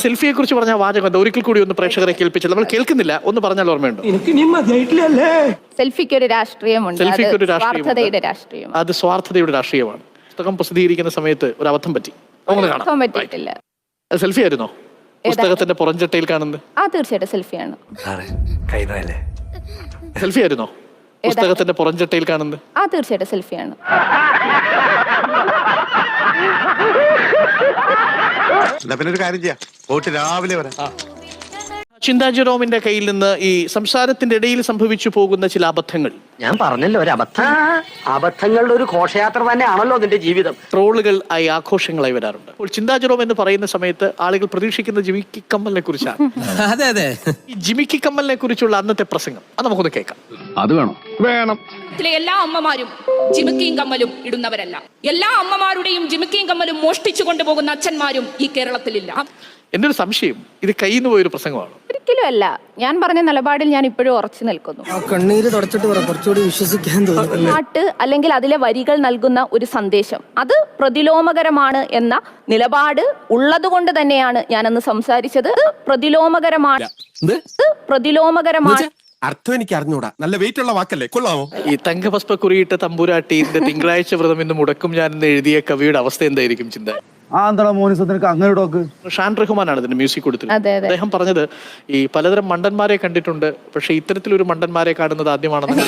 സെൽഫിയെ കുറിച്ച് പറഞ്ഞ വാചകം എന്താ? ഒരിക്കൽ കൂടി ഒന്ന് പ്രേക്ഷകരെ കേൾപ്പിച്ചത് നമ്മൾ കേൾക്കുന്നില്ല, ഒന്ന് പറഞ്ഞാൽ ഓർമ്മയുണ്ടോ? സെൽഫിക്ക് ഒരു രാഷ്ട്രീയമുണ്ട്, സെൽഫിക്ക് ഒരു സ്വാർത്ഥതയുടെ രാഷ്ട്രീയം. അത് സ്വാർത്ഥതയുടെ രാഷ്ട്രീയമാണ്. പുസ്തകം പ്രസിദ്ധീകരിക്കുന്ന സമയത്ത് ഒരു അബദ്ധം പറ്റി, പറ്റിയിട്ടില്ല. സെൽഫി ആയിരുന്നോ പുസ്തകത്തിന്റെ പുറംചട്ടയിൽ കാണുന്നത്? തീർച്ചയായിട്ടും സെൽഫിയാണ്. സെൽഫി ആയിരുന്നോ പുസ്തകത്തിന്റെ പുറംചട്ടയിൽ കാണുന്നത്? തീർച്ചയായിട്ടും സെൽഫിയാണ്. ഒരു കാര്യം ചെയ്യാം, പോയിട്ട് രാവിലെ വരാം. ചിന്താ ജെറോമിന്റെ കയ്യിൽ നിന്ന് ഈ സംസാരത്തിന്റെ ഇടയിൽ സംഭവിച്ചു പോകുന്ന ചില അബദ്ധങ്ങൾ, ഞാൻ പറഞ്ഞല്ലോ ഒരു അബദ്ധം, അബദ്ധങ്ങളുടെ ഒരു ഘോഷയാത്ര തന്നെയാണല്ലോ അതിന്റെ ജീവിതം. ട്രോളുകൾ ആയി ആഘോഷങ്ങളായി വരാറുണ്ട്. അപ്പോൾ ചിന്താ ജെറോം എന്ന് പറയുന്ന സമയത്ത് ആളുകൾ പ്രതീക്ഷിക്കുന്ന ജിമിക്കി കമ്മലിനെ കുറിച്ചാണ്. അതെ അതെ, ഈ ജിമിക്കി കമ്മലിനെ കുറിച്ചുള്ള അന്നത്തെ പ്രസംഗം അത് നമുക്കൊന്ന് കേൾക്കാം. അത് വേണം. എല്ലാ അമ്മമാരും ജിമിക്കിയും കമ്മലും ഇടുന്നവരല്ല. എല്ലാ അമ്മമാരുടെയും ജിമിക്കിയും കമ്മലും മോഷ്ടിച്ചു കൊണ്ടുപോകുന്ന അച്ഛന്മാരും ഈ കേരളത്തിലില്ല. എന്റെ ഒരു സംശയം, ഇത് കയ്യിൽ നിന്ന് പോയൊരു പ്രസംഗമാണ്? ഒരിക്കലും അല്ല. ഞാൻ പറഞ്ഞ നിലപാടിൽ ഞാൻ ഇപ്പോഴും ഉറച്ചു നിൽക്കുന്നു. കണ്ണീര് തുടച്ചിട്ട് കുറച്ചുകൂടി വിശ്വസിക്കാൻ തോന്നുന്നു. പാട്ട് അല്ലെങ്കിൽ അതിലെ വരികൾ നൽകുന്ന ഒരു സന്ദേശം അത് പ്രതിലോമകരമാണ് എന്ന നിലപാട് ഉള്ളത് കൊണ്ട് തന്നെയാണ് ഞാനന്ന് സംസാരിച്ചത്. പ്രതിലോമകരമാണ്. അർത്ഥം എനിക്ക് അറിഞ്ഞൂടാ. നല്ല വെയിറ്റ് ഉള്ള വാക്കല്ലേ, കൊള്ളാമോ? ഈ തങ്കപസ്പക്കുറിയിട്ട തമ്പുരാട്ടിന്റെ തിങ്കളാഴ്ച വ്രതം എന്ന് മുടക്കും ഞാൻ എന്ന് എഴുതിയ കവിയുടെ അവസ്ഥ എന്തായിരിക്കും ചിന്ത? ഷാൻ റഹ്മാനാണ് ഇതിന്റെ മ്യൂസിക് കൊടുത്തത്. അദ്ദേഹം പറഞ്ഞത് ഈ പലതരം മണ്ടന്മാരെ കണ്ടിട്ടുണ്ട്, പക്ഷെ ഇത്തരത്തിലൊരു മണ്ടന്മാരെ കാണുന്നത് ആദ്യമാണെന്ന്.